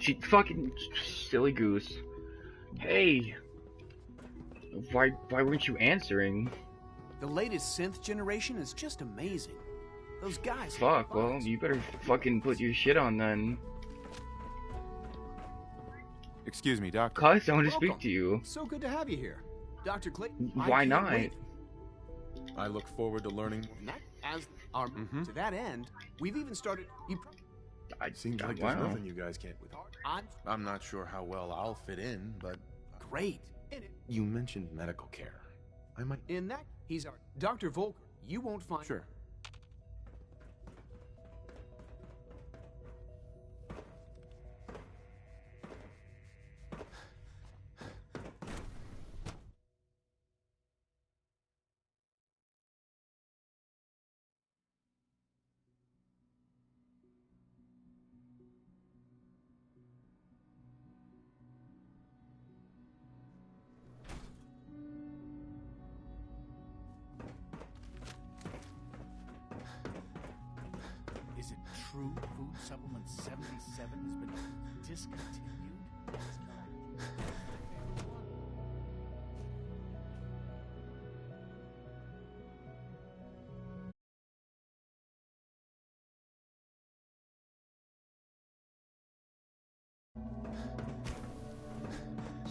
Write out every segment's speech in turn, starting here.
She fucking silly goose. Hey, why weren't you answering? The latest synth generation is just amazing. Those guys. Fuck, well, you better fucking put your shit on then. Excuse me, Doctor. Cuz, I want to Welcome. speak to you. So good to have you here, Dr. Clayton. Why not? I look forward to learning. As our to that end, we've even started. Seems like there's nothing you guys can't with. I'm not sure how well I'll fit in, but Great. you mentioned medical care. I might. In that, he's our Dr. Volker. You won't find. Sure. Is it true food supplement 77 has been discontinued?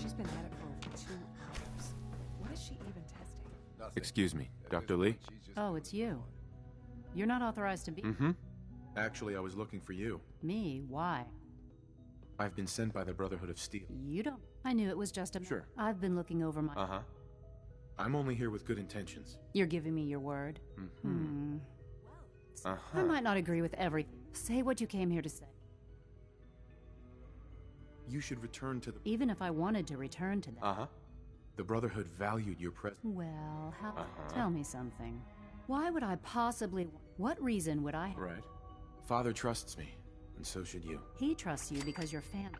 She's been at it for over 2 hours. What is she even testing? Excuse me, Dr. Lee? Oh, it's you. You're not authorized to be... Actually, I was looking for you. Me? Why? I've been sent by the Brotherhood of Steel. You don't... I knew it was just a... Sure. I've been looking over my... Uh-huh. I'm only here with good intentions. You're giving me your word? I Uh-huh. might not agree with everything. Say what you came here to say. You should return to the... Even if I wanted to return to that. Uh-huh. The Brotherhood valued your presence. Well, how... Tell me something. Why would I possibly... What reason would I... Right. Father trusts me, and so should you. He trusts you because you're family.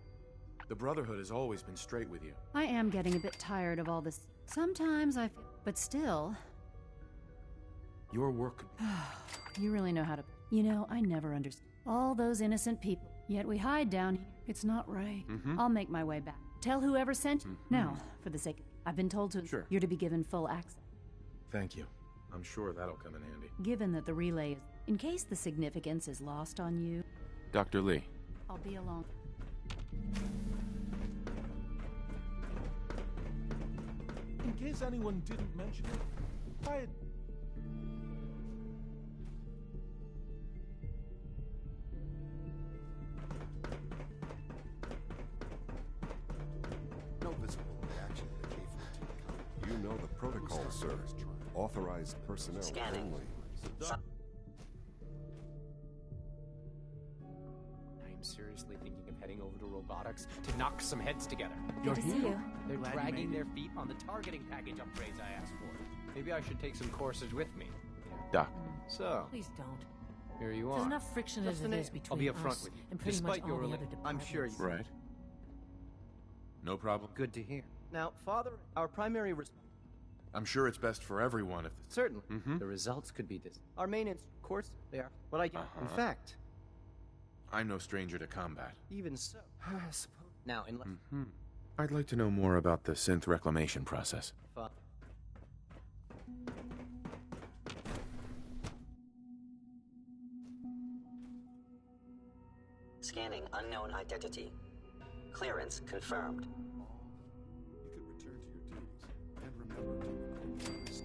The Brotherhood has always been straight with you. I am getting a bit tired of all this. Sometimes I... But still... Your work... You really know how to... You know, I never understood. All those innocent people. Yet we hide down here. It's not right. I'll make my way back. Tell whoever sent you. Now, for the sake... I've been told to... Sure. You're to be given full access. Thank you. I'm sure that'll come in handy. Given that the relay is... In case the significance is lost on you, Dr. Lee. I'll be along. In case anyone didn't mention it, I had... No visible reaction to the K-14 You know the protocol, sir. Authorized personnel Scanning. only. I am seriously thinking of heading over to robotics to knock some heads together. Good to see you. They're Glad you dragging made their feet on the targeting package upgrades I asked for. Maybe I should take some courses with me. Doc. So, Please don't. here you There's are. enough friction Just as the it name. is between I'll be us upfront with you. and pretty Despite much your all the rela- other I'm sure you... departments. Right. No problem. Good to hear. Now, Father, our primary... I'm sure it's best for everyone if... Certainly. The results could be this. Our main of course, they are what I... In fact, I'm no stranger to combat. even so... I suppose... Now, in... I'd like to know more about the synth reclamation process. Father... Scanning unknown identity. Clearance confirmed. You could return to your duties and remember to record first.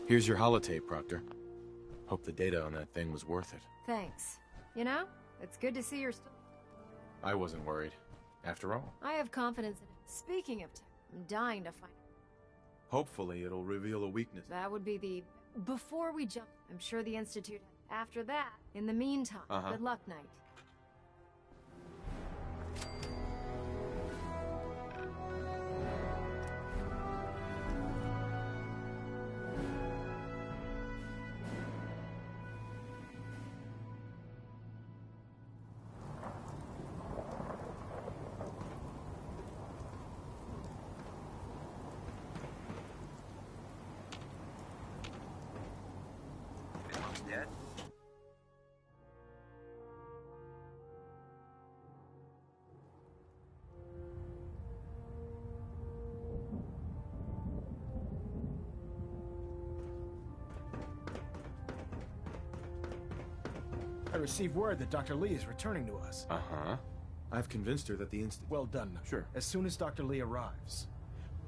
Here's your holotape, Proctor. Hope the data on that thing was worth it. Thanks. You know, it's good to see you're still... I wasn't worried. After all. I have confidence in it. Speaking of tech, I'm dying to find... Hopefully it'll reveal a weakness. That would be the... Before we jump, I'm sure the Institute... After that, in the meantime, good luck, Knight. Dead? I received word that Dr. Lee is returning to us. I've convinced her that the Well done. Sure. As soon as Dr. Lee arrives.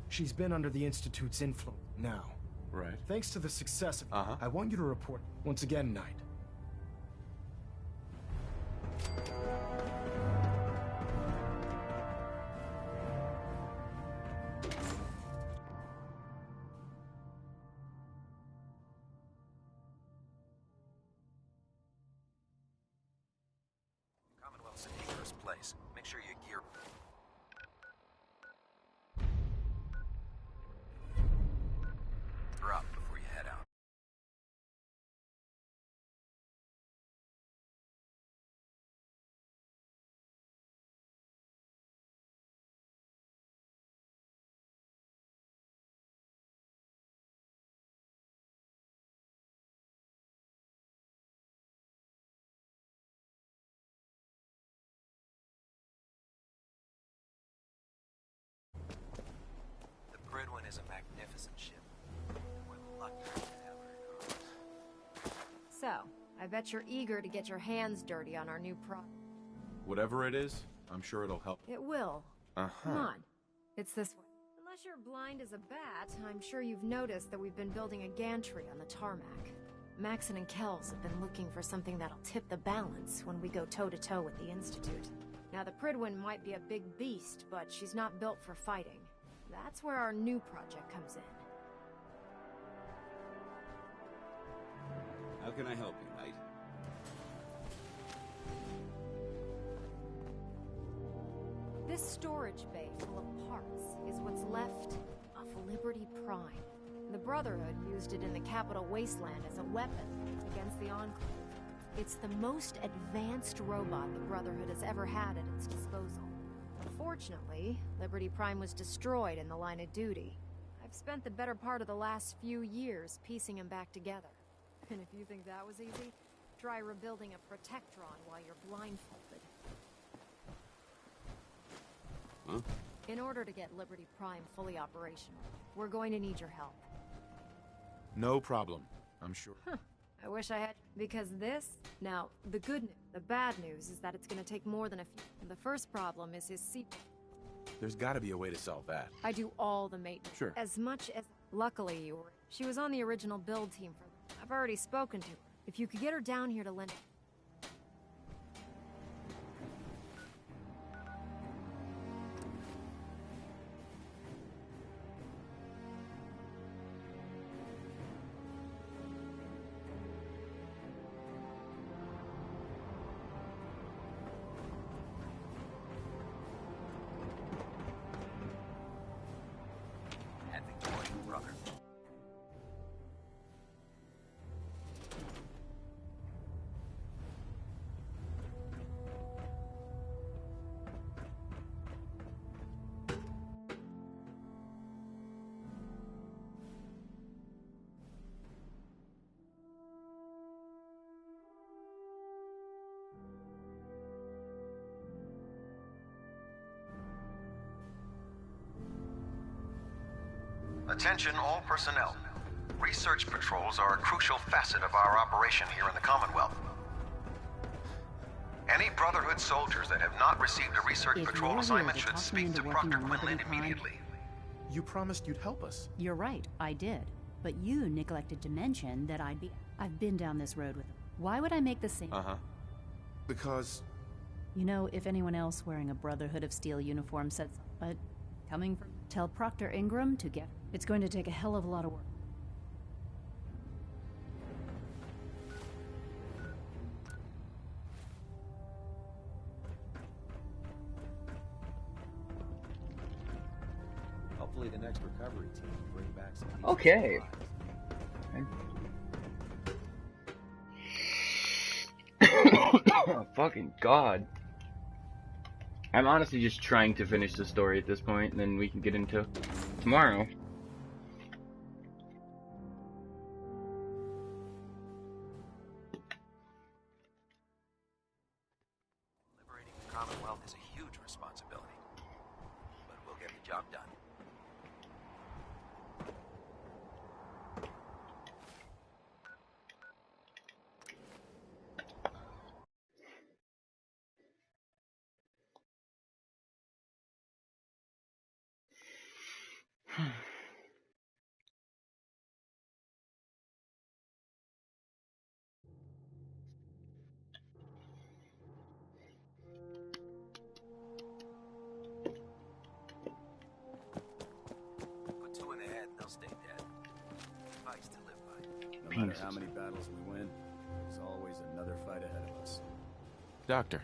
She's been under the Institute's influence now. Right. Thanks to the success of I want you to report once again, Knight. Commonwealth's in first place. Make sure you gear... Drop before you head out. The Prydwen is a magnificent ship. We're lucky to have her. So, I bet you're eager to get your hands dirty on our new product. Whatever it is, I'm sure it'll help. It will. Come on. It's this way. Unless you're blind as a bat, I'm sure you've noticed that we've been building a gantry on the tarmac. Maxon and Kells have been looking for something that'll tip the balance when we go toe-to-toe with the Institute. Now, the Prydwen might be a big beast, but she's not built for fighting. That's where our new project comes in. How can I help you, Knight? This storage bay full of parts is what's left of Liberty Prime. The Brotherhood used it in the Capital Wasteland as a weapon against the Enclave. It's the most advanced robot the Brotherhood has ever had at its disposal. Unfortunately, Liberty Prime was destroyed in the line of duty. I've spent the better part of the last few years piecing him back together. And if you think that was easy, try rebuilding a Protectron while you're blindfolded. Huh? In order to get Liberty Prime fully operational, we're going to need your help. No problem, I'm sure. I wish I had, because this... Now, the good news, the bad news is that it's gonna take more than a few. The first problem is his seat. There's gotta be a way to solve that. I do all the maintenance. Sure. As much as... Luckily, she was on the original build team for... I've already spoken to her. If you could get her down here to lend... Attention all personnel. Research patrols are a crucial facet of our operation here in the Commonwealth. Any Brotherhood soldiers that have not received a research patrol assignment should speak to Proctor Quinlan immediately. You promised you'd help us. You're right, I did. But you neglected to mention that I've been down this road with him. Why would I make the same? Because... You know, if anyone else wearing a Brotherhood of Steel uniform said so, but coming from... Tell Proctor Ingram to get... It's going to take a hell of a lot of work. Hopefully the next recovery team will bring back some... Okay. Oh, fucking God. I'm honestly just trying to finish the story at this point, and then we can get into tomorrow. Liberating the Commonwealth is a huge responsibility, but we'll get the job done. Put two in the head and they'll stay dead. Fights to live by. No matter how many battles we win, there's always another fight ahead of us. Doctor.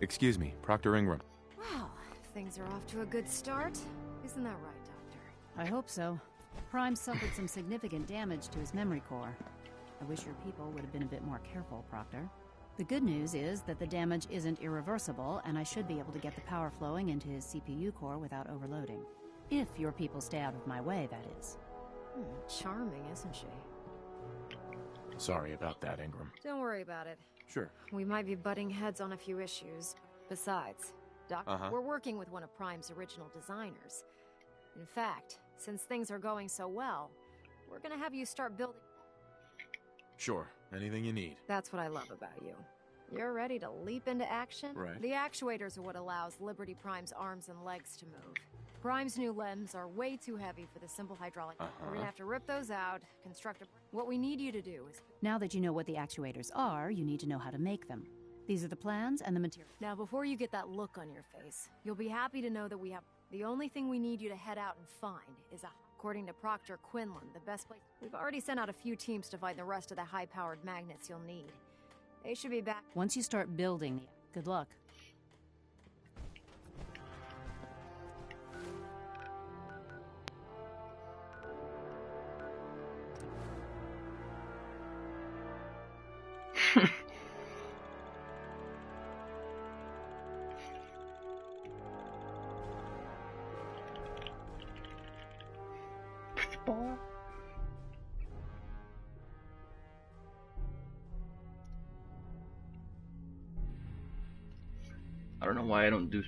Excuse me, Proctor Ingram. Wow, things are off to a good start. Isn't that right, Doctor? I hope so. Prime suffered some significant damage to his memory core. I wish your people would have been a bit more careful, Proctor. The good news is that the damage isn't irreversible, and I should be able to get the power flowing into his CPU core without overloading. If your people stay out of my way, that is. Charming, isn't she? Sorry about that, Ingram. Don't worry about it. Sure. We might be butting heads on a few issues. Besides, Doc, we're working with one of Prime's original designers. In fact, since things are going so well, we're gonna have you start building... Sure. Anything you need. That's what I love about you. You're ready to leap into action? Right. The actuators are what allows Liberty Prime's arms and legs to move. Prime's new limbs are way too heavy for the simple hydraulic. We're gonna have to rip those out, construct a... What we need you to do is... Now that you know what the actuators are, you need to know how to make them. These are the plans and the material. Now, before you get that look on your face, you'll be happy to know that we have... The only thing we need you to head out and find is a... According to Proctor Quinlan, the best place... We've already sent out a few teams to find the rest of the high-powered magnets you'll need. They should be back... Once you start building the... Good luck. I don't know why I don't do...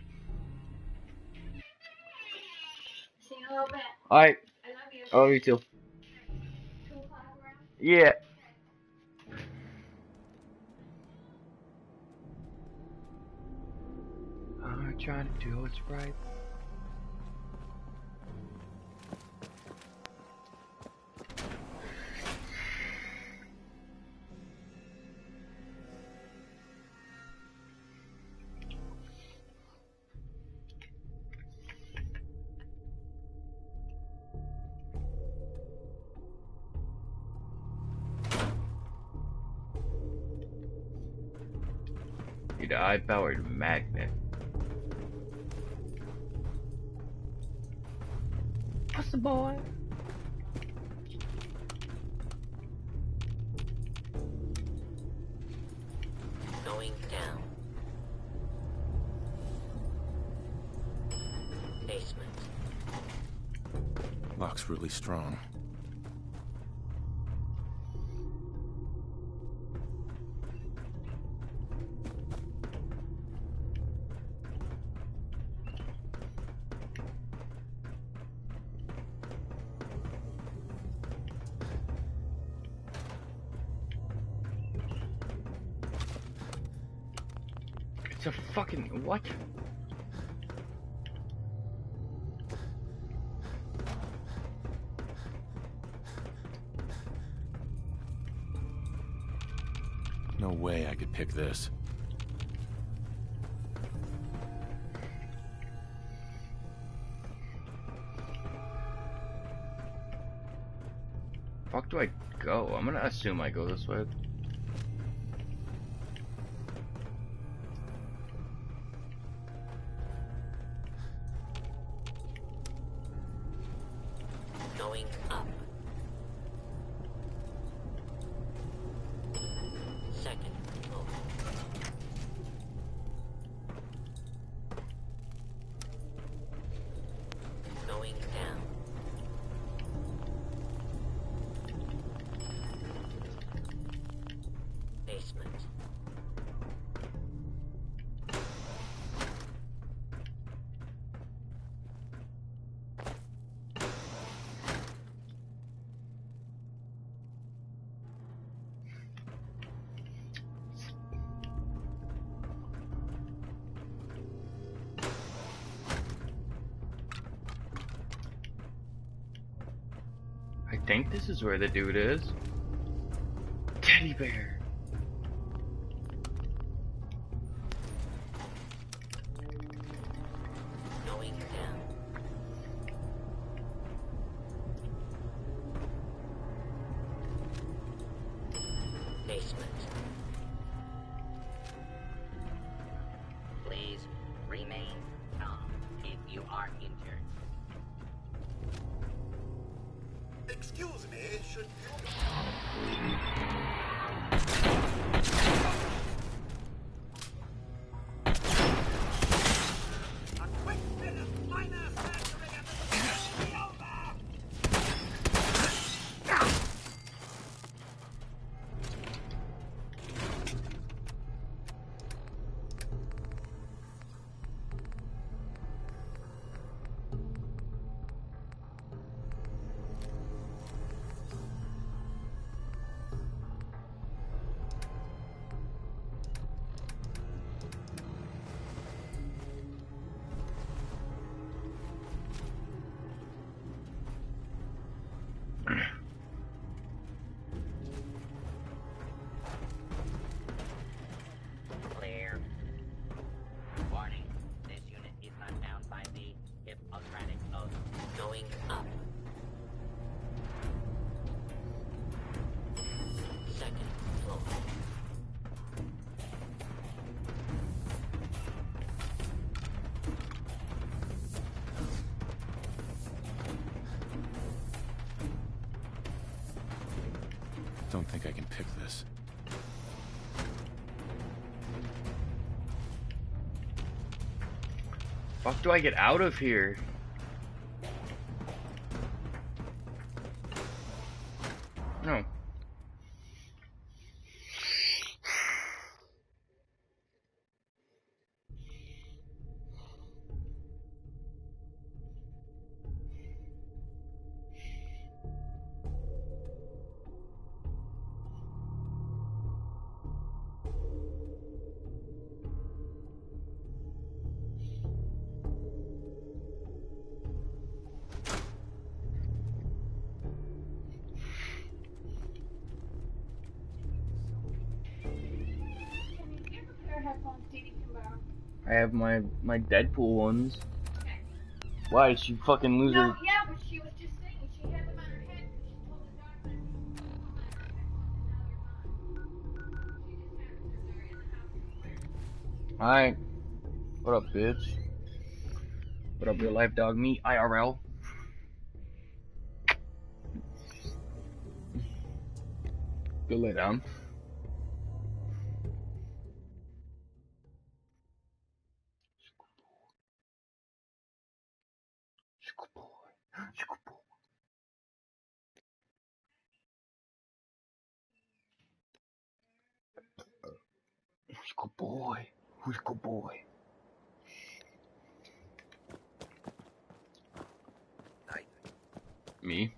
See you in a little bit. Alright. I love you. I love you too. 2 o'clock around? Yeah. I'm trying to do what's right. Need a high-powered magnet. What's the boy? Going down. Basement. Lock's really strong. It's a fucking... what? No way I could pick this. Fuck do I go? I'm gonna assume I go this way. Going up. Second floor. Going down. Basement. I think this is where the dude is. Teddy bear. Going down. Basement. Please remain calm if you are injured. Excuse me, should Clear. Warning, this unit is not down by the Hippocratic Oath. Going up. Second floor. Don't think I can pick this. Fuck do I get out of here? No. I have my Deadpool ones. Why? She fucking loser. No, yeah, but she was just saying she had them on her head. She told the doctor Alright. What up, bitch? What up, real life dog? Me, IRL. Go lay down. Good boy. Who's a good boy? Me?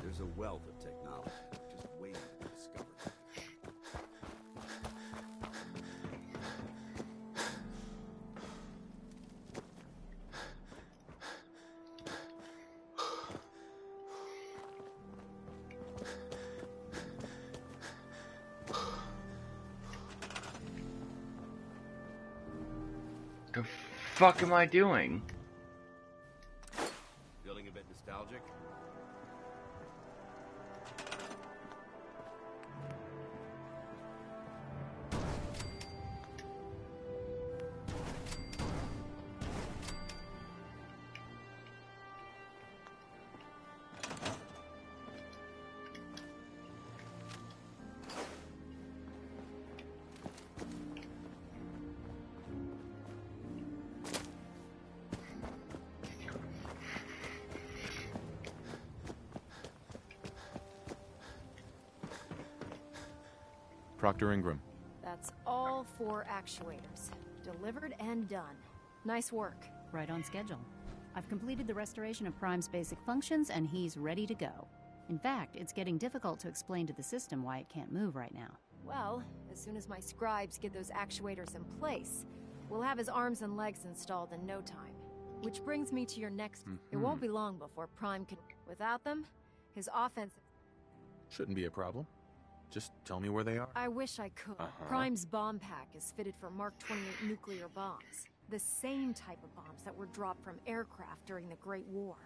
There's a wealth of technology just waiting to be discovered. fuck am I doing? Feeling a bit nostalgic? Proctor Ingram. That's all 4 actuators. Delivered and done. Nice work. Right on schedule. I've completed the restoration of Prime's basic functions, and he's ready to go. In fact, it's getting difficult to explain to the system why it can't move right now. Well, as soon as my scribes get those actuators in place, we'll have his arms and legs installed in no time. Which brings me to your next... It won't be long before Prime can... Without them, his offense... Shouldn't be a problem. Just tell me where they are. I wish I could. Prime's bomb pack is fitted for Mark 28 nuclear bombs. The same type of bombs that were dropped from aircraft during the Great War.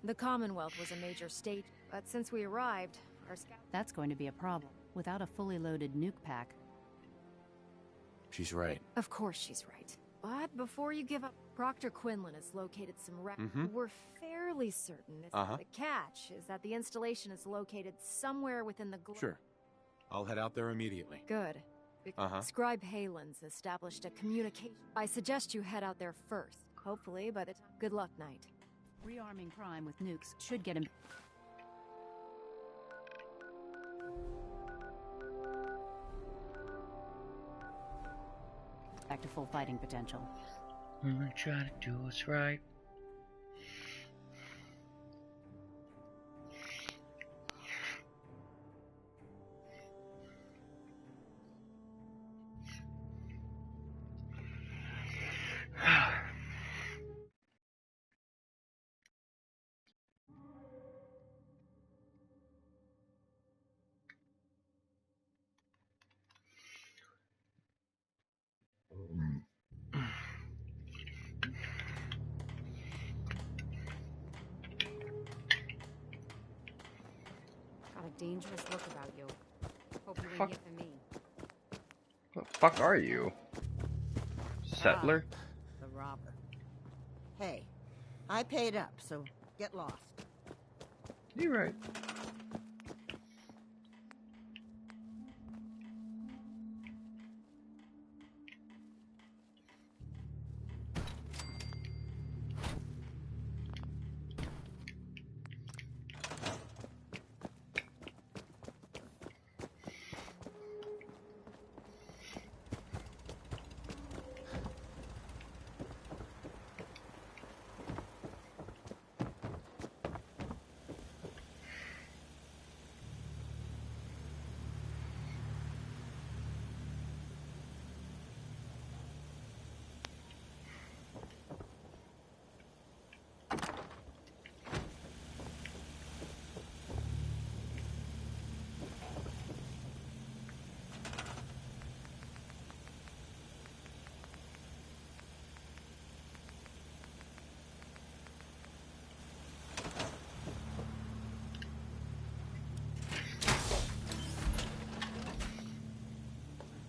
The Commonwealth was a major state, but since we arrived, our scout... That's going to be a problem. Without a fully loaded nuke pack... She's right. Of course she's right. But before you give up, Proctor Quinlan has located some We're fairly certain this is the catch, is that the installation is located somewhere within the... Sure. I'll head out there immediately. Good. Scribe Halen's established a communication. I suggest you head out there first. Hopefully, by the time... Good luck, Knight. Rearming Prime with nukes should get him... back to full fighting potential. We're gonna try to do what's right. Got a dangerous look about you. Hope you ain't hitting me. What the fuck are you? Settler? The robber. Hey, I paid up, so get lost. You're right.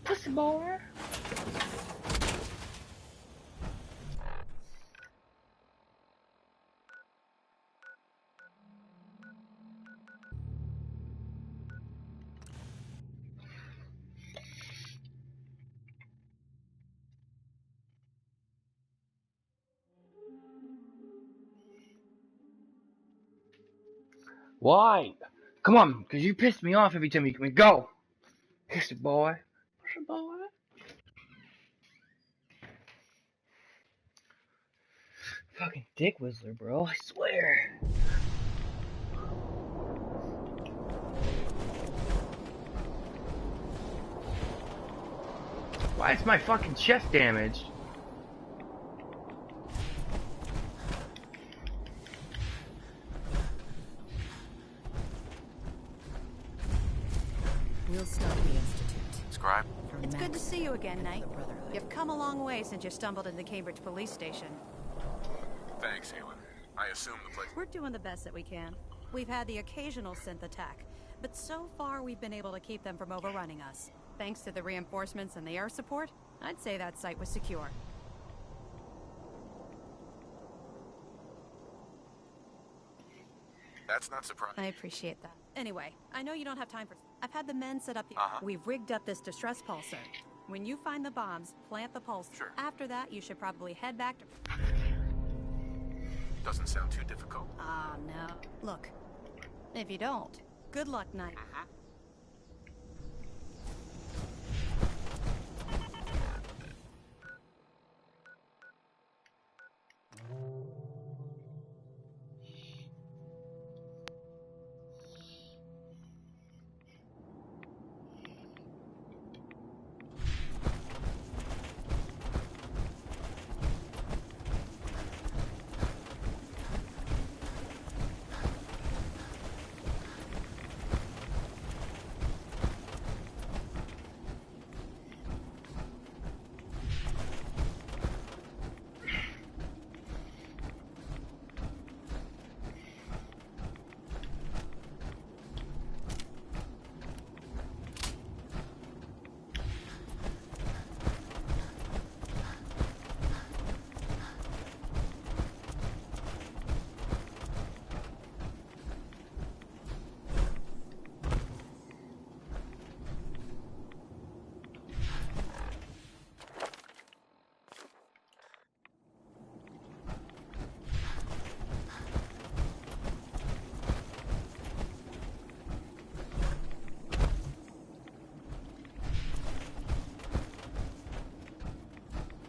Pussy boy. Why? Come on, because you pissed me off every time you come in. Go! Pussy boy. Pussy boy. Fucking dick whistler, bro, I swear. Why is my fucking chest damaged? We'll start the Institute. subscribe. It's good to see you again, Knight. You've come a long way since you stumbled into the Cambridge police station. Thanks, Halen. I assume the place... We're doing the best that we can. We've had the occasional synth attack, but so far we've been able to keep them from overrunning us. Thanks to the reinforcements and the air support, I'd say that site was secure. That's not surprising. I appreciate that. Anyway, I know you don't have time for... I've had the men set up the... We've rigged up this distress pulsar. When you find the bombs, plant the pulse. Sure. After that, you should probably head back to... Doesn't sound too difficult. Ah, no. Look, if you don't, good luck, Knight.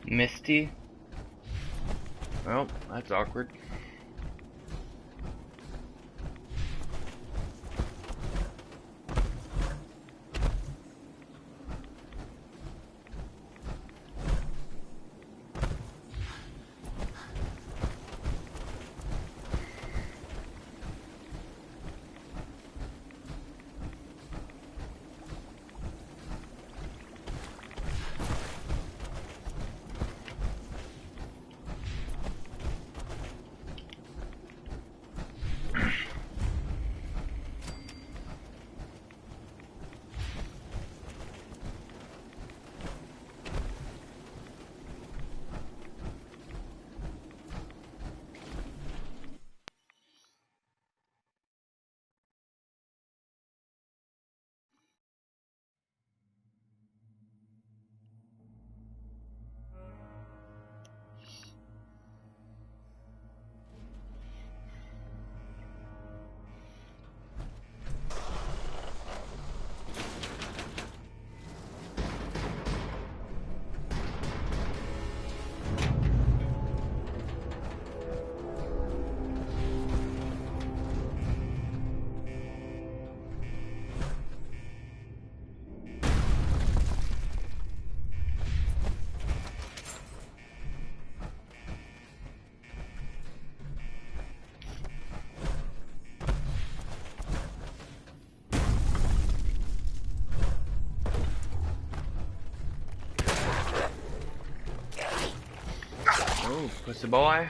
Misty? Well, that's awkward. Oh, pussy boy.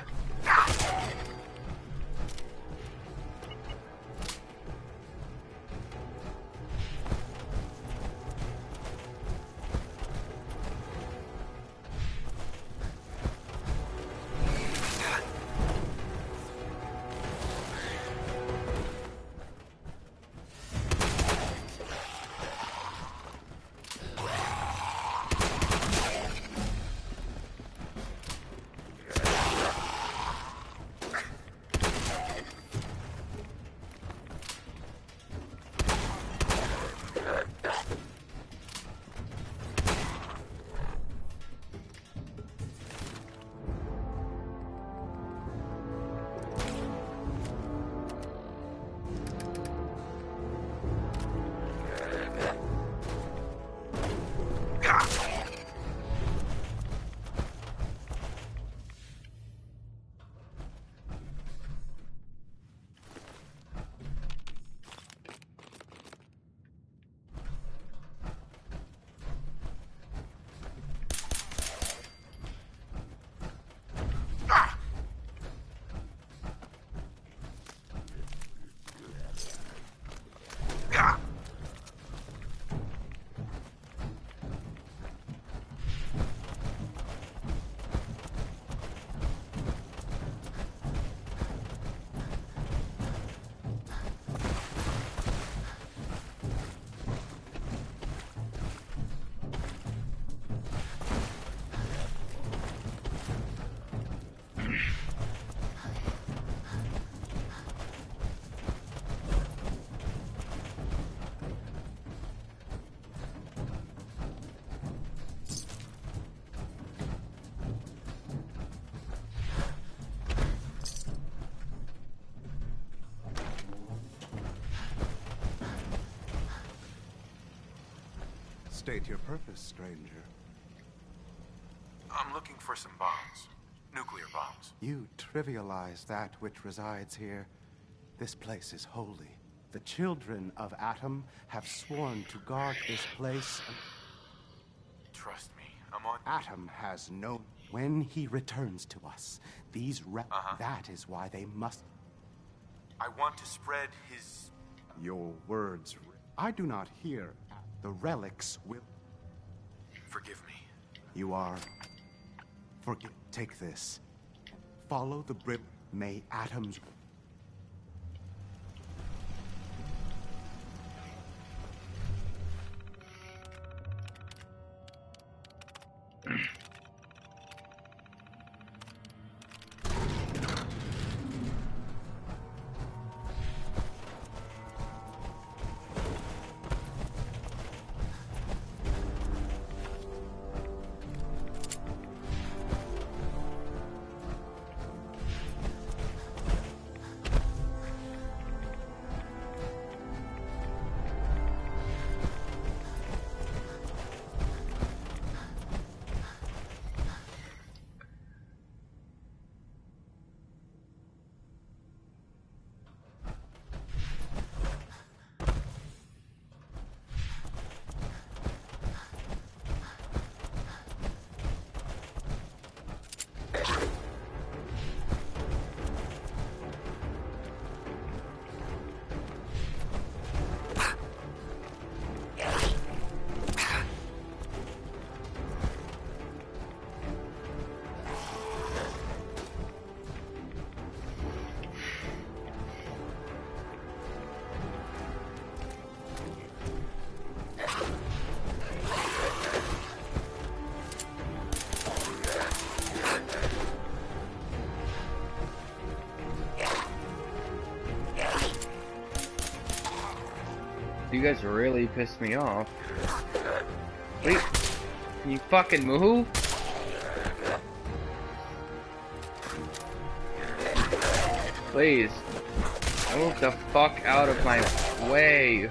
State your purpose, stranger. I'm looking for some bombs. Nuclear bombs. You trivialize that which resides here. This place is holy. The children of Atom have sworn to guard this place. Trust me, I'm on... Atom has no... When he returns to us, these that is why they must... I want to spread his... Your words... I do not hear. The relics will... Forgive me. You are... Forgive... Take this. Follow the brim. May Atom's... You guys really pissed me off. Wait, can you fucking move? Please, move the fuck out of my way.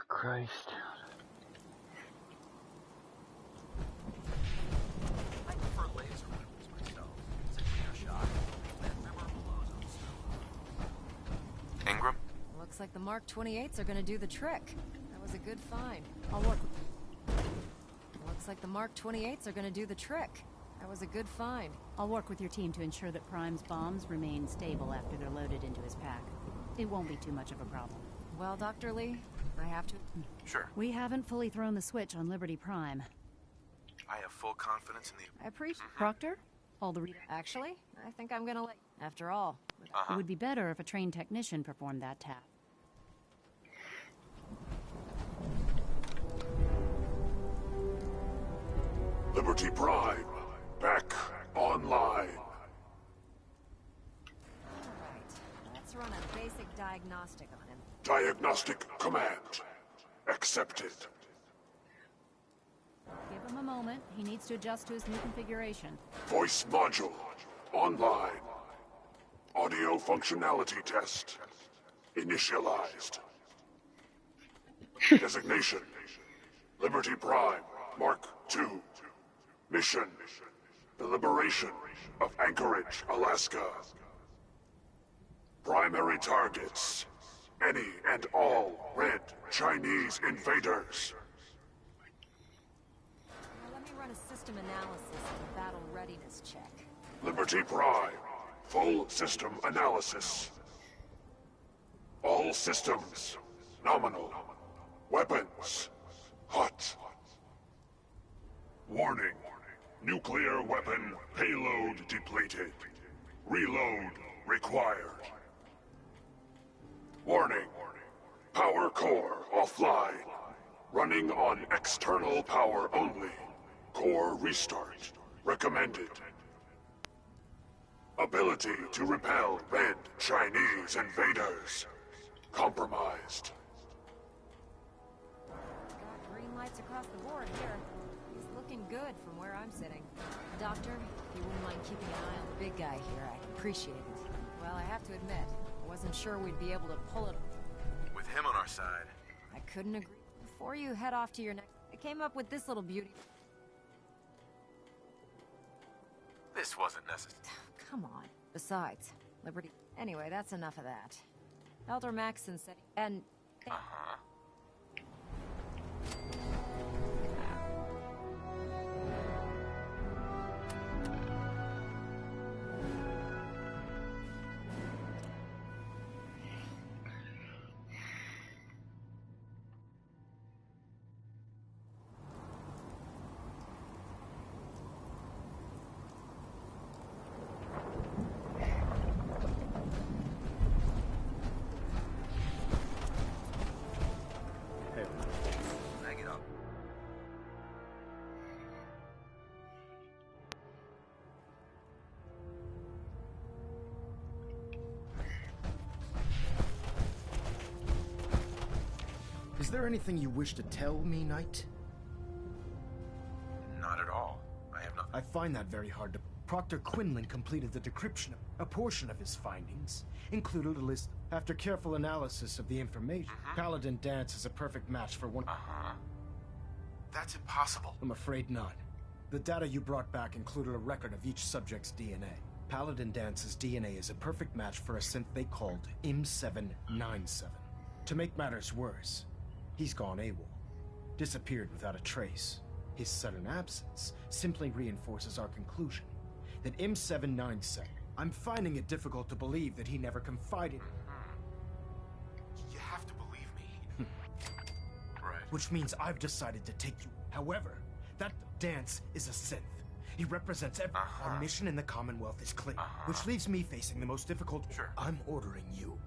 Christ. I prefer laser weapons myself. It's a clear shot. Ingram? Looks like the Mark 28s are gonna do the trick. That was a good find. I'll work with... Looks like the Mark 28s are gonna do the trick. That was a good find. I'll work with your team to ensure that Prime's bombs remain stable after they're loaded into his pack. It won't be too much of a problem. Well, Dr. Lee, I have to... Sure. We haven't fully thrown the switch on Liberty Prime. I have full confidence in the... I appreciate... Proctor? All the Actually, I think I'm gonna let... After all... It would be better if a trained technician performed that task. Liberty Prime, back online. Let's run a basic diagnostic on him. Diagnostic command accepted. Give him a moment. He needs to adjust to his new configuration. Voice module online. Audio functionality test initialized. Designation: Liberty Prime Mark II. Mission: the liberation of Anchorage, Alaska. Primary targets: any and all red Chinese invaders. Now let me run a system analysis and a battle readiness check. Liberty Prime, full system analysis. All systems nominal. Weapons hot. Warning: nuclear weapon payload depleted. Reload required. Warning: power core offline. Running on external power only. Core restart recommended. Ability to repel red Chinese invaders compromised. Got green lights across the board here. He's looking good from where I'm sitting. Doctor, if you wouldn't mind keeping an eye on the big guy here, I'd appreciate it. Well, I have to admit, I wasn't sure we'd be able to pull it. With him on our side. I couldn't agree. Before you head off to your next... I came up with this little beauty. This wasn't necessary. Come on. Besides, Liberty... Anyway, that's enough of that. Elder Maxson said... And... Uh-huh. Is there anything you wish to tell me, Knight? Not at all. I have not... I find that very hard to... Proctor Quinlan completed the decryption of a portion of his findings, included a list. After careful analysis of the information, Paladin Danse is a perfect match for one... That's impossible. I'm afraid not. The data you brought back included a record of each subject's DNA. Paladin Dance's DNA is a perfect match for a synth they called M797. To make matters worse, he's gone AWOL. Disappeared without a trace. His sudden absence simply reinforces our conclusion that M797... I'm finding it difficult to believe that he never confided... You have to believe me. Right. Which means I've decided to take you. However, that Danse is a synth. He represents every... Our mission in the Commonwealth is clear, which leaves me facing the most difficult... Sure. I'm ordering you.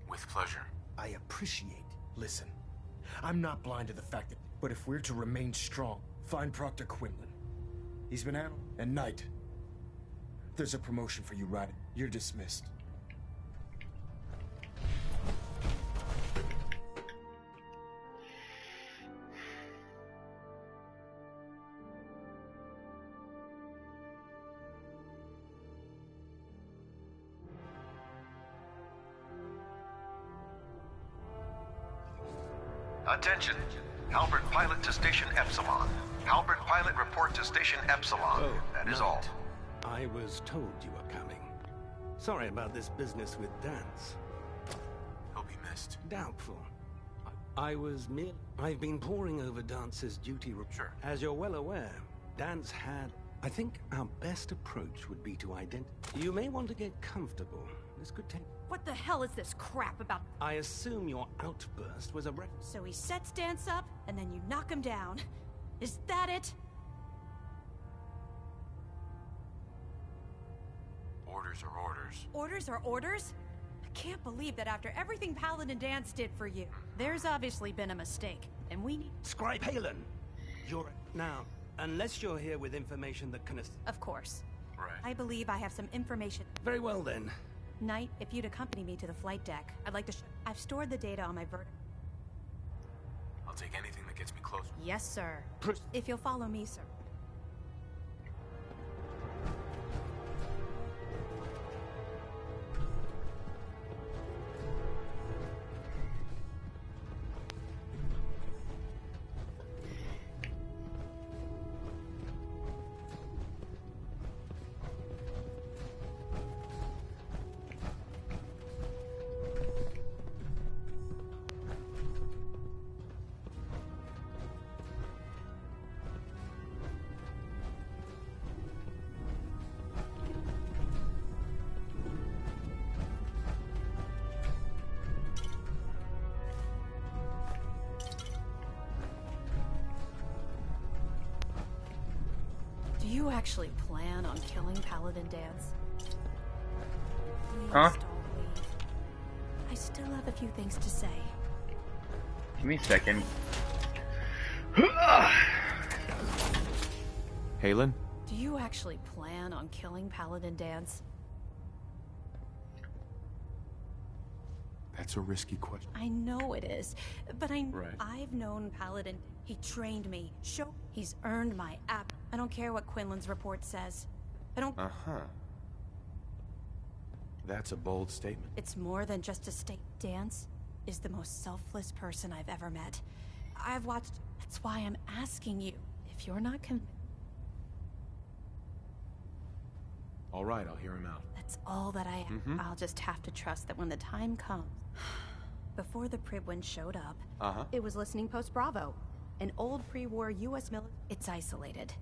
With pleasure. I appreciate. Listen, I'm not blind to the fact that... But if we're to remain strong, find Proctor Quinlan. He's been out. And Knight. There's a promotion for you, right? You're dismissed. Attention. Halbert Pilot to Station Epsilon. Halbert Pilot, report to Station Epsilon. Oh, that is right. all. I was told you were coming. Sorry about this business with Dance. He'll be missed. Doubtful. I've been poring over Dance's duty report. Sure. As you're well aware, Dance had... I think our best approach would be to identify... You may want to get comfortable. This could take... What the hell is this crap about? I assume your outburst was a So he sets Dance up, and then you knock him down. Is that it? Orders are orders. Orders are orders? I can't believe that after everything Paladin Dance did for you, there's obviously been a mistake, and we need... Scribe Halen! You're... Now, unless you're here with information that can... Of course. Right. I believe I have some information. Very well, then. Knight, if you'd accompany me to the flight deck, I'd like to I've stored the data on my I'll take anything that gets me closer. Yes, sir. If you'll follow me, sir. Do you actually plan on killing Paladin Dance? Please Huh? don't leave. I still have a few things to say. Give me a second. Halen? Do you actually plan on killing Paladin Dance? That's a risky question. I know it is, but Right. I've known Paladin. He trained me. He's earned my app. I don't care what Quinlan's report says. I don't... Uh-huh. That's a bold statement. It's more than just a state. Dance is the most selfless person I've ever met. I've watched... That's why I'm asking you. If you're not convinced... All right, I'll hear him out. That's all that I am. Mhm. I'll just have to trust that when the time comes... Before the Pribwin showed up, Uh-huh. it was Listening Post Bravo. An old pre-war U.S. military... It's isolated.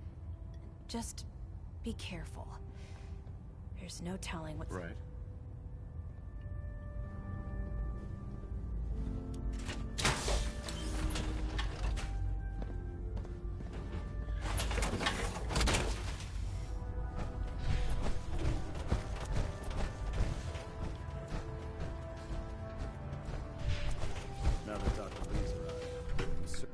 Just be careful. There's no telling what's... Right. Now that Dr. Lee's arrived.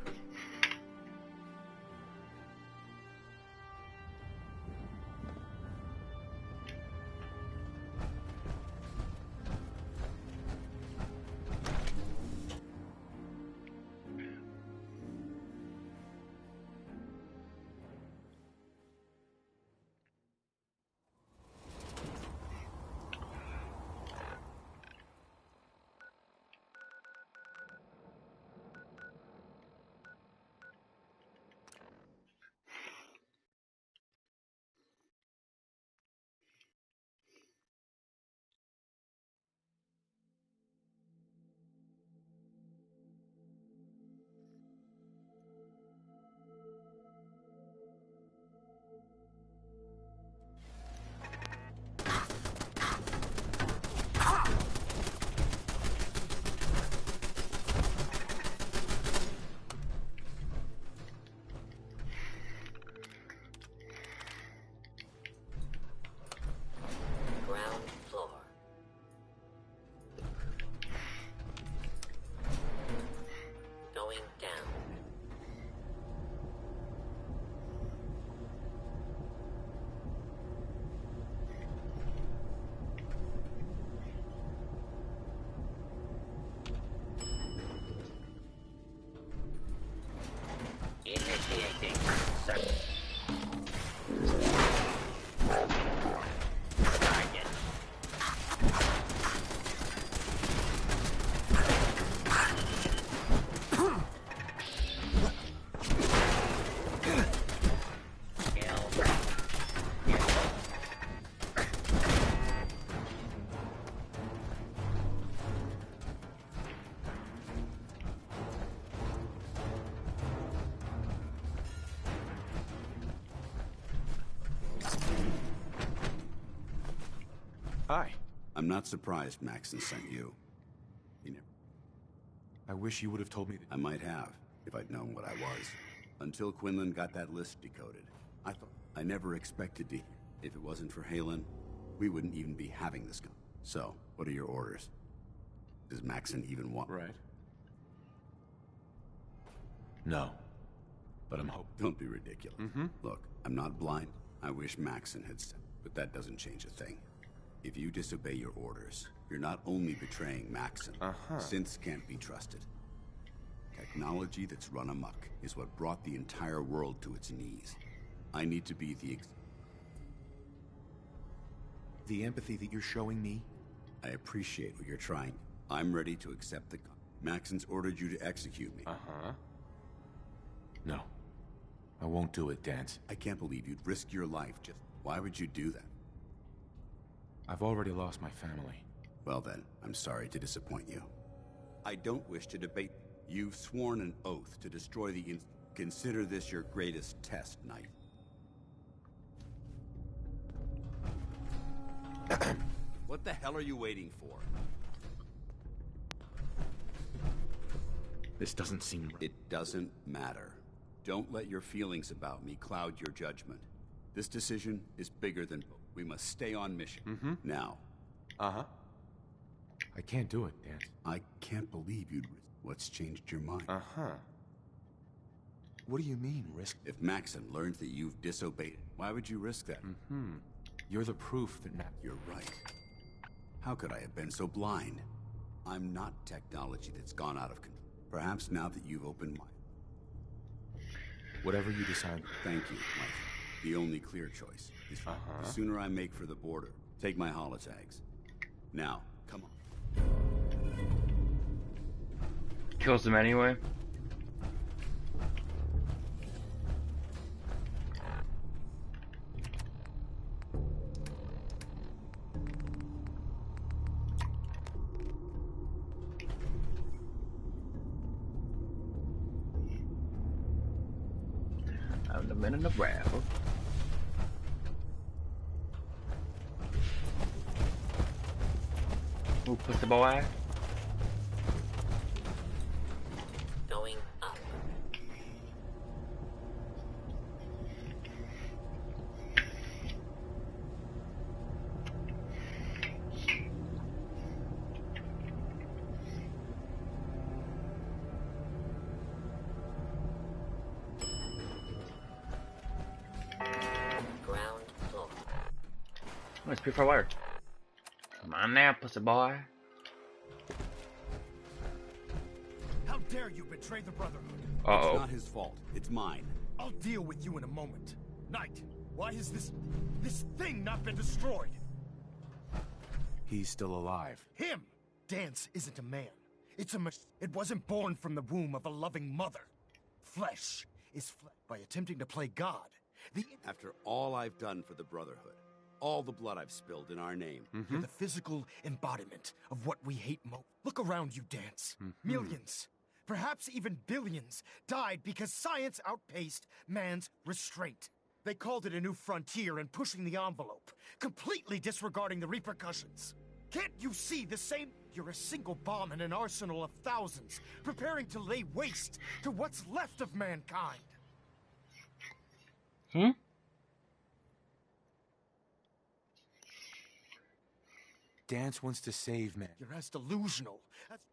Hi. I'm not surprised Maxon sent you. I wish you would have told me that. I might have, if I'd known what I was. Until Quinlan got that list decoded. I never expected to. If it wasn't for Haylen, we wouldn't even be having this gun. So, what are your orders? Does Maxon even want... Right. No. But I'm hoping. Don't be ridiculous. Look, I'm not blind. I wish Maxon had said, but that doesn't change a thing. If you disobey your orders, you're not only betraying Maxon. Synths can't be trusted. Technology that's run amok is what brought the entire world to its knees. I need to be the empathy that you're showing me? I appreciate what you're trying. I'm ready to accept the... Maxon's ordered you to execute me. No. I won't do it, Danse. I can't believe you'd risk your life just... Why would you do that? I've already lost my family. Well then, I'm sorry to disappoint you. I don't wish to debate. You've sworn an oath to destroy the... Consider this your greatest test, Knight. What the hell are you waiting for? This doesn't seem... It doesn't matter. Don't let your feelings about me cloud your judgment. This decision is bigger than... We must stay on mission. Now. I can't do it, Danse. I can't believe you'd... What's changed your mind? What do you mean, risk? If Maxon learns that you've disobeyed, why would you risk that? You're the proof that... You're right. How could I have been so blind? I'm not technology that's gone out of control. Perhaps now that you've opened my... Whatever you decide. Thank you, Mike. The only clear choice is the sooner I make for the border. Take my holotags. Now, come on. Kills them anyway. I'm the man in the brow. Ooh, pussy boy. Going up. Ground floor. Oh, it's pretty far wire. Come on now, pussy boy. How dare you betray the Brotherhood? It's not his fault. It's mine. I'll deal with you in a moment. Knight, why has this thing not been destroyed? He's still alive. Him! Danse isn't a man. It's a It wasn't born from the womb of a loving mother. Flesh is flesh. By attempting to play God, After all I've done for the Brotherhood, all the blood I've spilled in our name. You're the physical embodiment of what we hate most. Look around you, Danse. Millions, perhaps even billions, died because science outpaced man's restraint. They called it a new frontier and pushing the envelope, completely disregarding the repercussions. Can't you see the same? You're a single bomb in an arsenal of thousands, preparing to lay waste to what's left of mankind. Danse wants to save men. You're as delusional.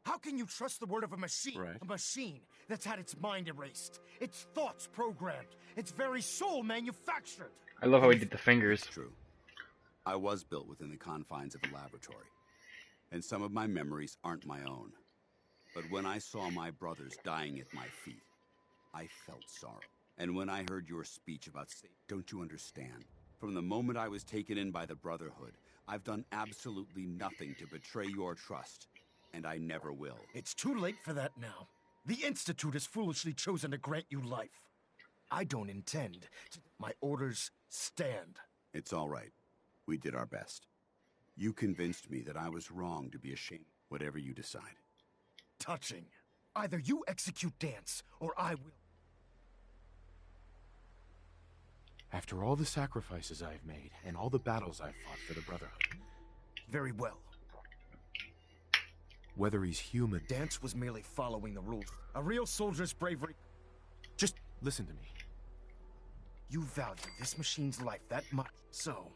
How can you trust the word of a machine? Right. A machine that's had its mind erased, its thoughts programmed, its very soul manufactured. I love how he did the fingers. True. I was built within the confines of a laboratory, and some of my memories aren't my own. But when I saw my brothers dying at my feet, I felt sorrow. And when I heard your speech about safety, don't you understand? From the moment I was taken in by the Brotherhood, I've done absolutely nothing to betray your trust, and I never will. It's too late for that now. The Institute has foolishly chosen to grant you life. I don't intend to. My orders stand. It's all right. We did our best. You convinced me that I was wrong to be ashamed, whatever you decide. Touching. Either you execute Danse, or I will. After all the sacrifices I've made, and all the battles I've fought for the Brotherhood, Very well. Whether he's human. Dance was merely following the rules. A real soldier's bravery. Just listen to me. You value this machine's life that much. So,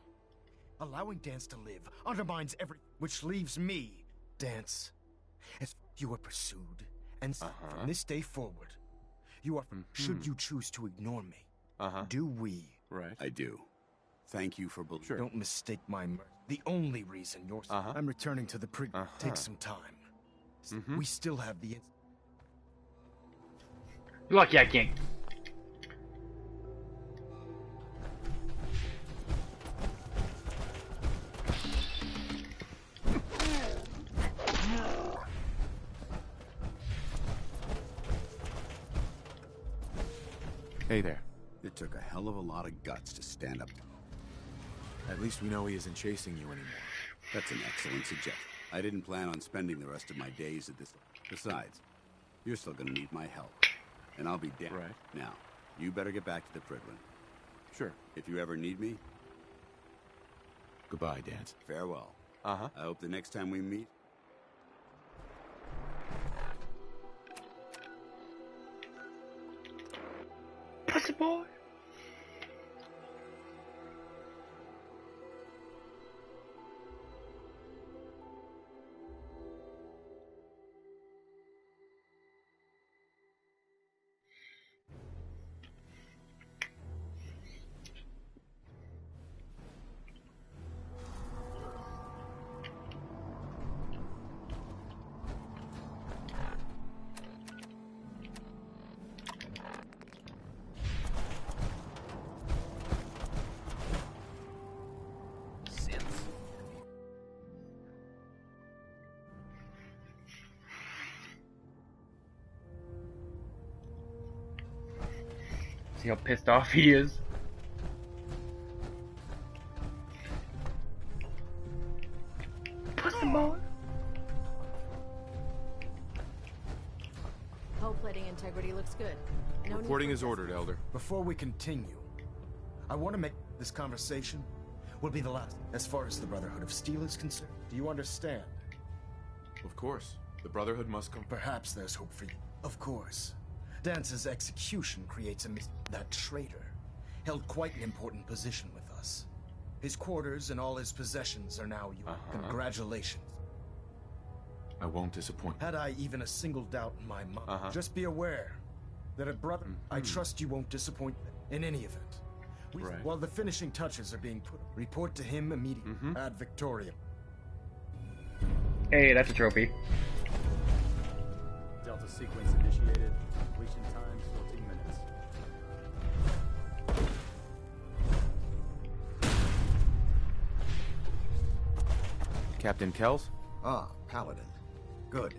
allowing Dance to live undermines every... Which leaves me, Dance, as you are pursued. And from this day forward, you are... Should you choose to ignore me, do we... Right. I do. Thank you for believing. Sure. Don't mistake my... The only reason you're... I'm returning to the Take some time. We still have the... Lucky I can't. Hey there. It took a hell of a lot of guts to stand up. At least we know he isn't chasing you anymore. That's an excellent suggestion. I didn't plan on spending the rest of my days at this. Besides, you're still gonna need my help. And I'll be damned. Right. Now, you better get back to the Prydwen. Sure. If you ever need me... Goodbye, Dance. Farewell. I hope the next time we meet... Pussy boy. See how pissed off he is. Pussy boy. Hull plating integrity looks good. No Reporting is ordered, Elder. Before we continue, I want to make this conversation will be the last. As far as the Brotherhood of Steel is concerned, do you understand? Of course. The Brotherhood must come. Perhaps there's hope for you. Of course. Dance's execution creates a that traitor held quite an important position with us. His quarters and all his possessions are now yours. Congratulations. I won't disappoint. Had I even a single doubt in my mind, just be aware that a brother, I trust you won't disappoint them. In any event, while the finishing touches are being put, report to him immediately. Ad Victoriam. Hey, that's a trophy. Delta sequence initiated. Completion time 14 minutes. Captain Kells? Ah, Paladin. Good.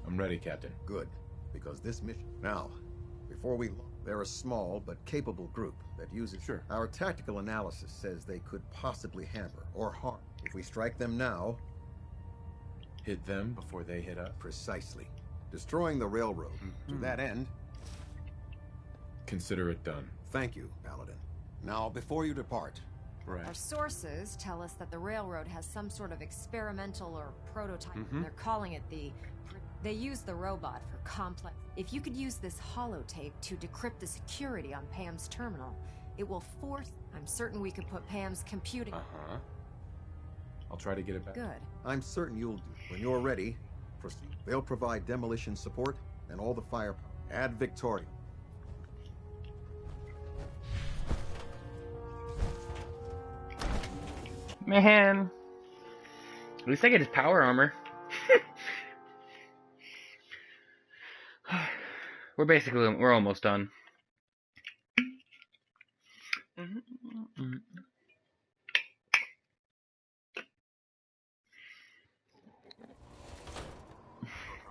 I'm ready, Captain. Good. Because this mission... Now, before we... They're a small but capable group that uses... Sure. Our tactical analysis says they could possibly hamper or harm. If we strike them now... Hit them before they hit us? Precisely. Destroying the railroad. To that end... Consider it done. Thank you, Paladin. Now, before you depart... Our sources tell us that the railroad has some sort of experimental or prototype. They're calling it the... They use the robot for complex... If you could use this holotape to decrypt the security on Pam's terminal, it will force... I'm certain we could put Pam's computing... I'll try to get it back. Good. I'm certain you'll do. When you're ready, proceed. They'll provide demolition support and all the firepower. Ad Victoriam. Man. At least I get his power armor. We're almost done.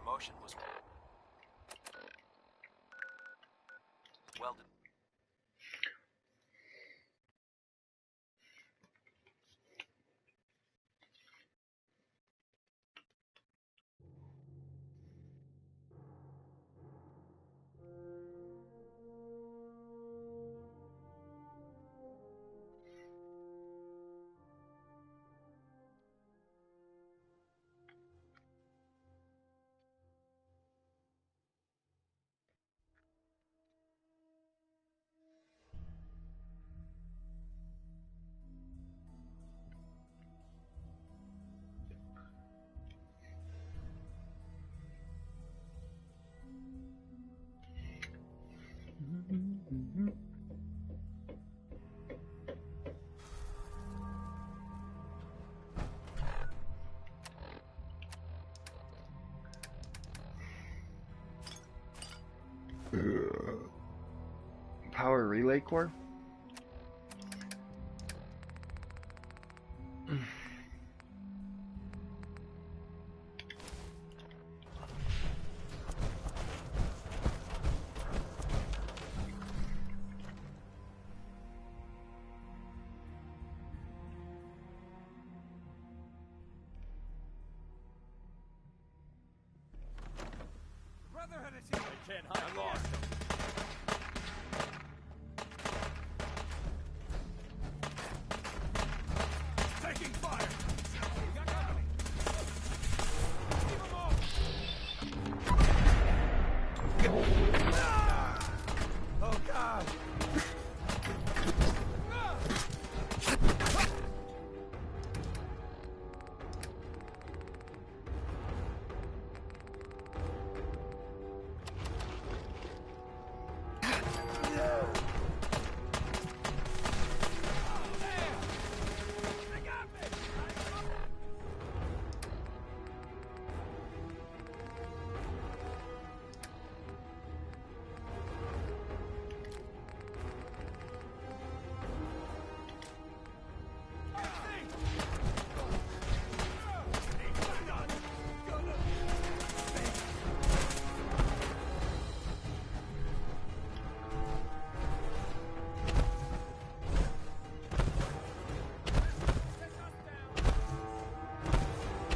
Promotion was well done. Power relay core? I lost him. Taking fire. We got company. Keep 'em off. Oh God.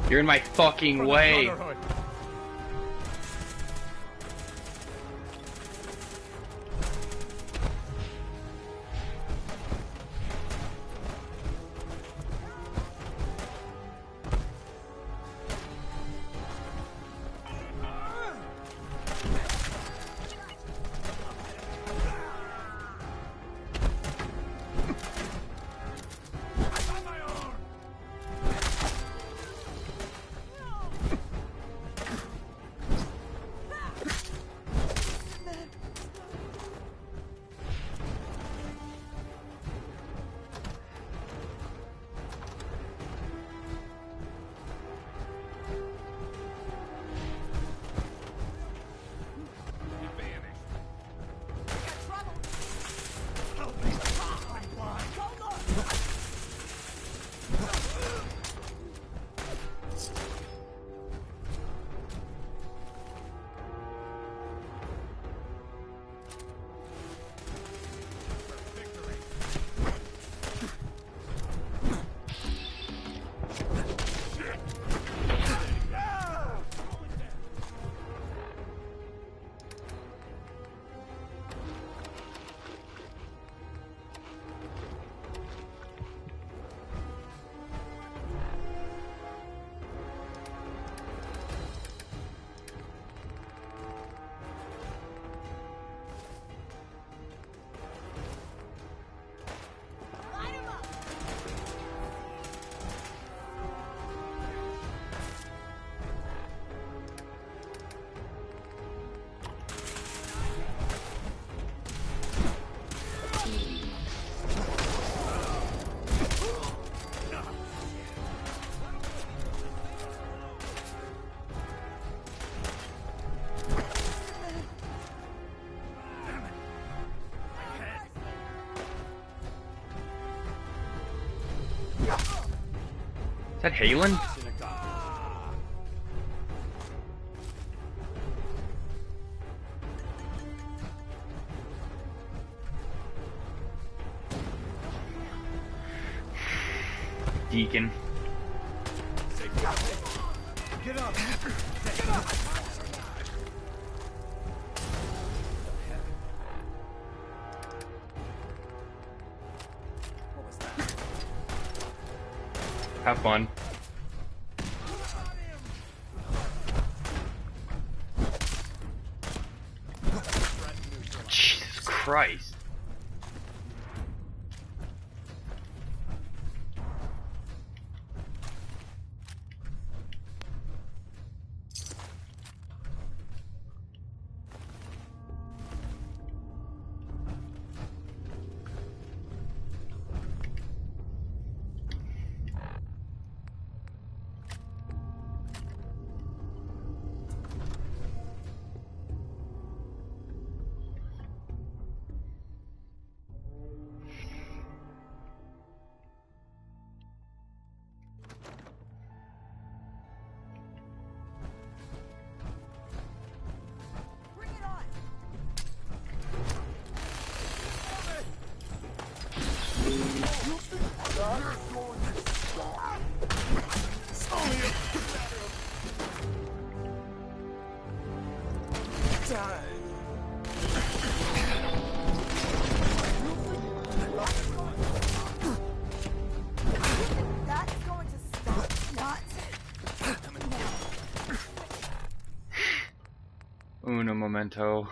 You're in my fucking way. Is that Halen? Deacon. Get up! Get up! Have fun. Jesus Christ. Memento.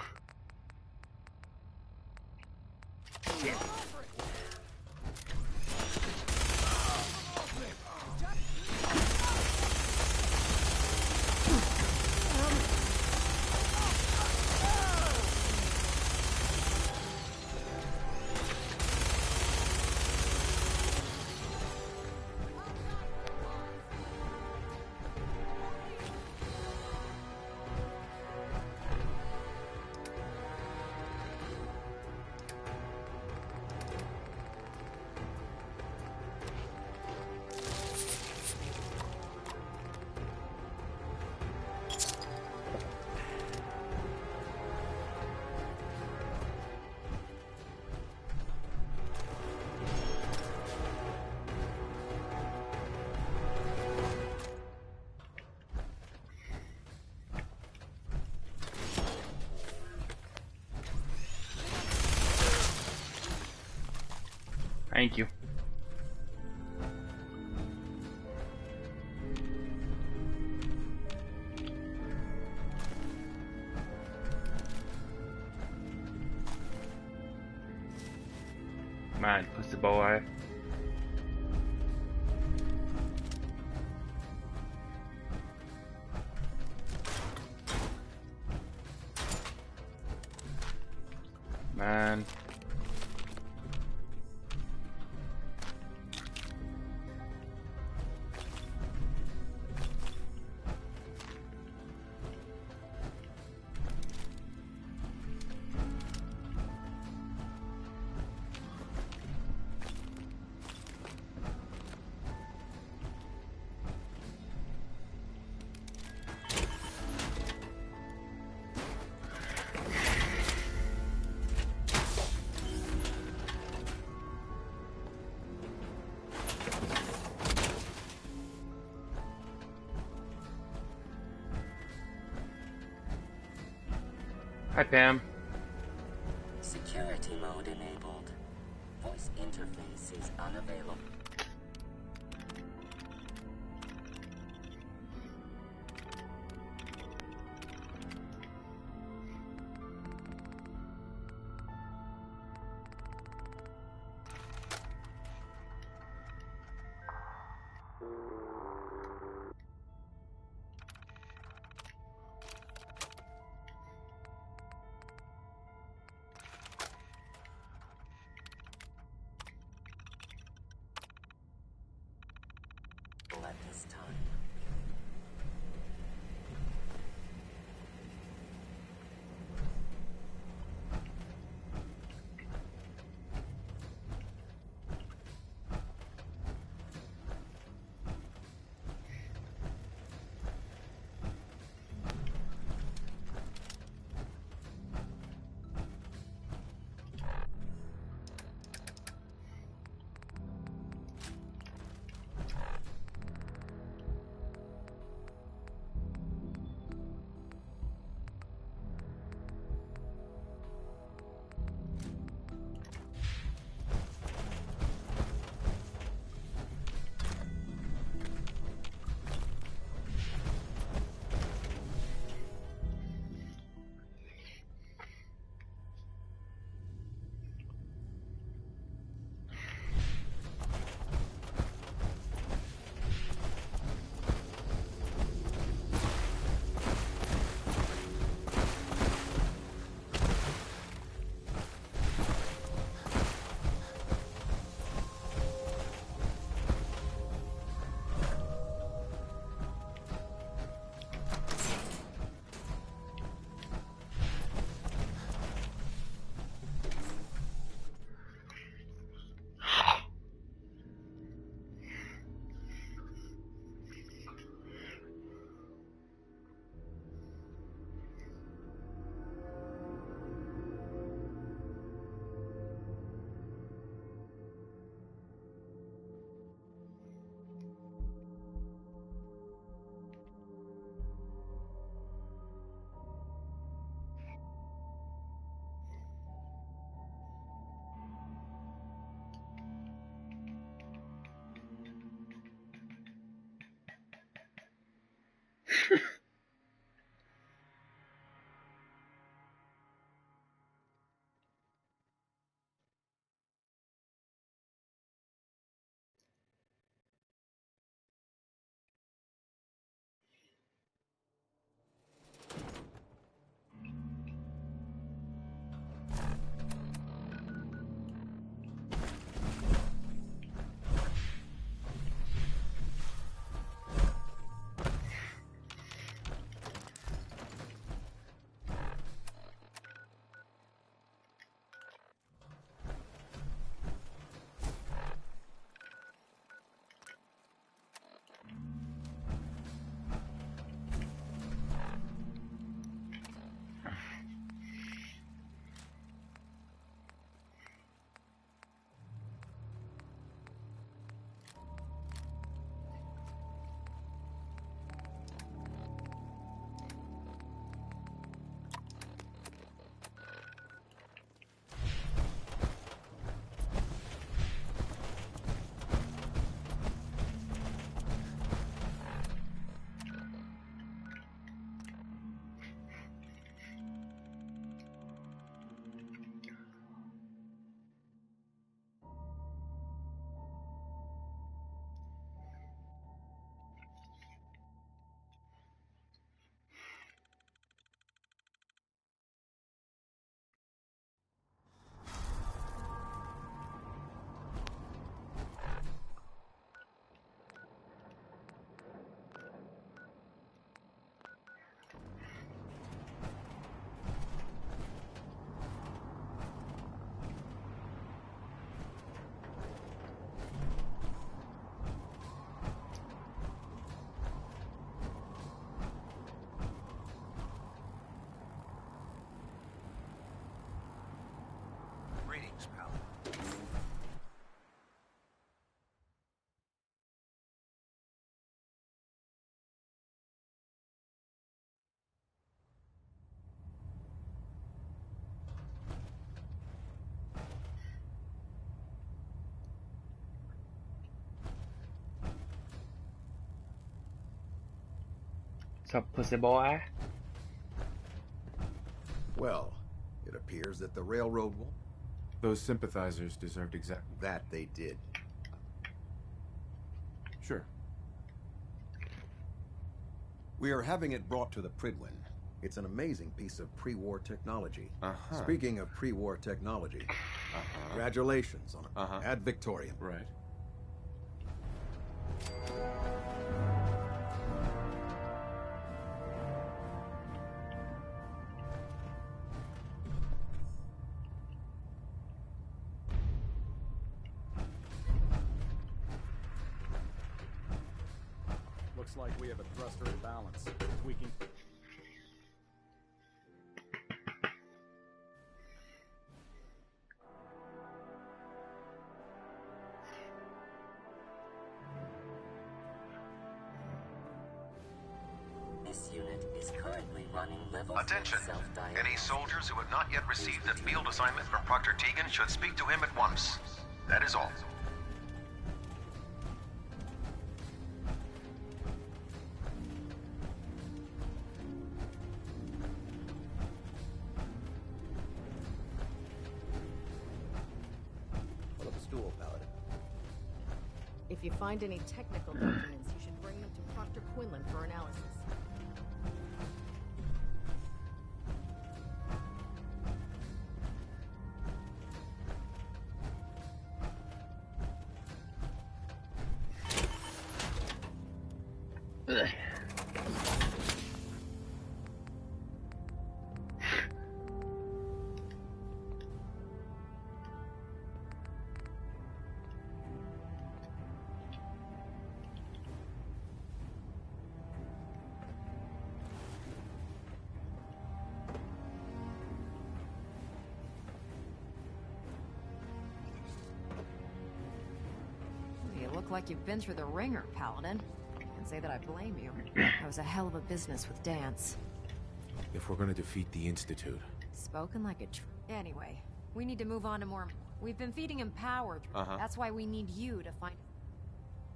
Thank you. Man, pussy boy. Man. Hi, Pam. Security mode enabled. Voice interface is unavailable. At this time. What's up, pussy boy? Well, it appears that the railroad will... Those sympathizers deserved exactly that. They did. Sure. We are having it brought to the Prydwen. It's an amazing piece of pre-war technology. Speaking of pre-war technology, congratulations on it. Ad Victoriam. Right. Looks like we have a thruster imbalance. Tweaking. This unit is currently running level Attention! Any soldiers who have not yet received a field assignment from Proctor Tegan should speak to him at once. That is all. Pull up a stool, Paladin. If you find any technical documents, you should bring them to Proctor Quinlan for analysis. Ugh. You look like you've been through the ringer, Paladin. Can't say that I blame you. That was a hell of a business with Dance. If we're gonna defeat the Institute... Spoken like a Anyway, we need to move on to more... We've been feeding him power. That's why we need you to find...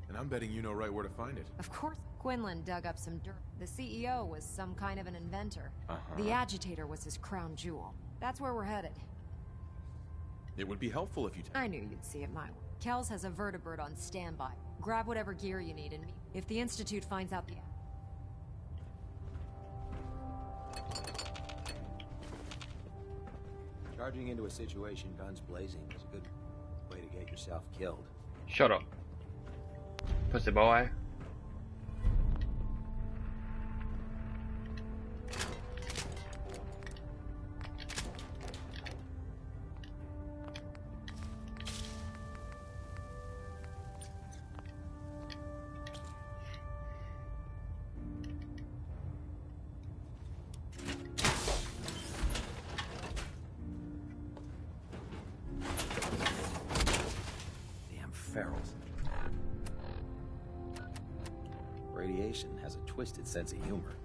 And I'm betting you know right where to find it. Of course, Quinlan dug up some dirt. The CEO was some kind of an inventor. The agitator was his crown jewel. That's where we're headed. It would be helpful if you... I knew you'd see it my way. Kells has a vertibird on standby. Grab whatever gear you need and meet. If the Institute finds out the... Charging into a situation guns blazing is a good way to get yourself killed. Shut up, pussy boy. Ferals. Radiation has a twisted sense of humor.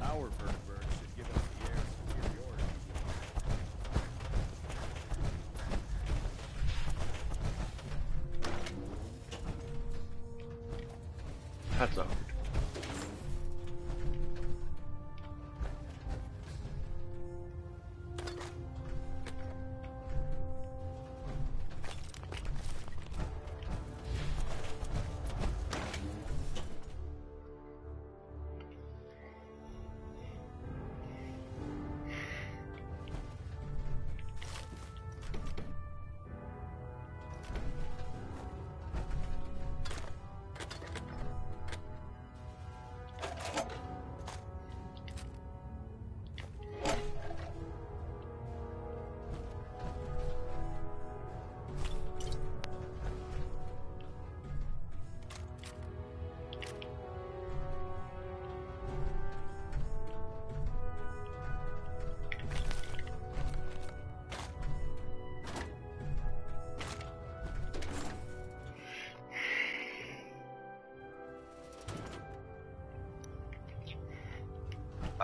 Our vertibird should give us the air superiority. Hats off.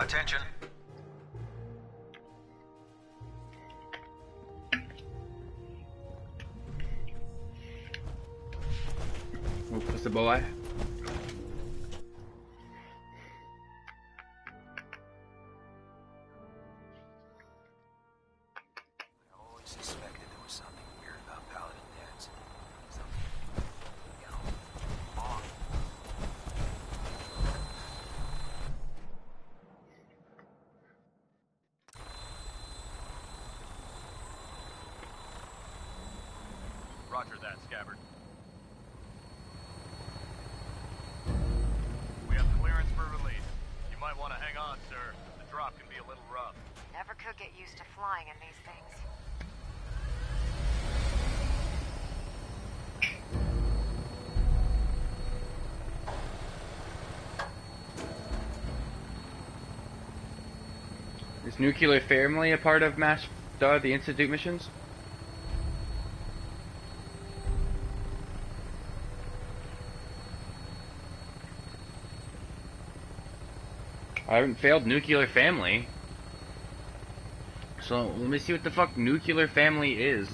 Attention. What's the boy? Roger that, Scabbard. We have clearance for release. You might want to hang on, sir. The drop can be a little rough. Never could get used to flying in these things. Is Nuclear Family a part of the Institute missions? I haven't failed Nuclear Family. So let me see what the fuck Nuclear Family is.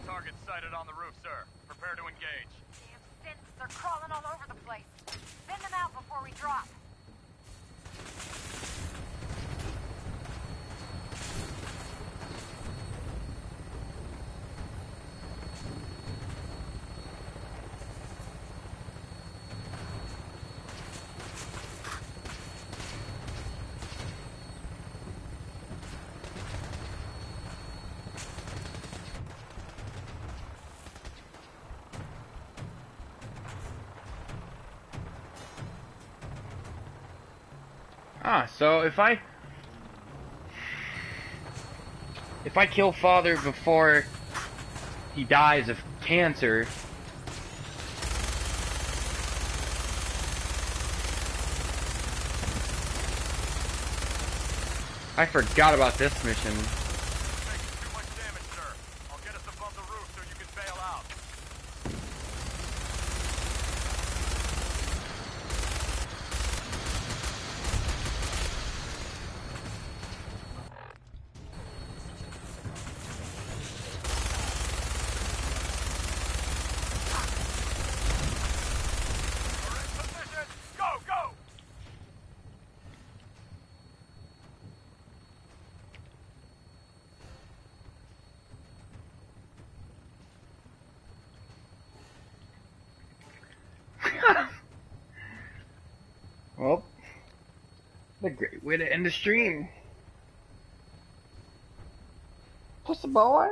Target sighted on the roof, sir. Prepare to engage. Damn synths, they're crawling all over the place. Send them out before we drop. So if I kill Father before he dies of cancer, I forgot about this mission. Well, a great way to end the stream. Puss a boy.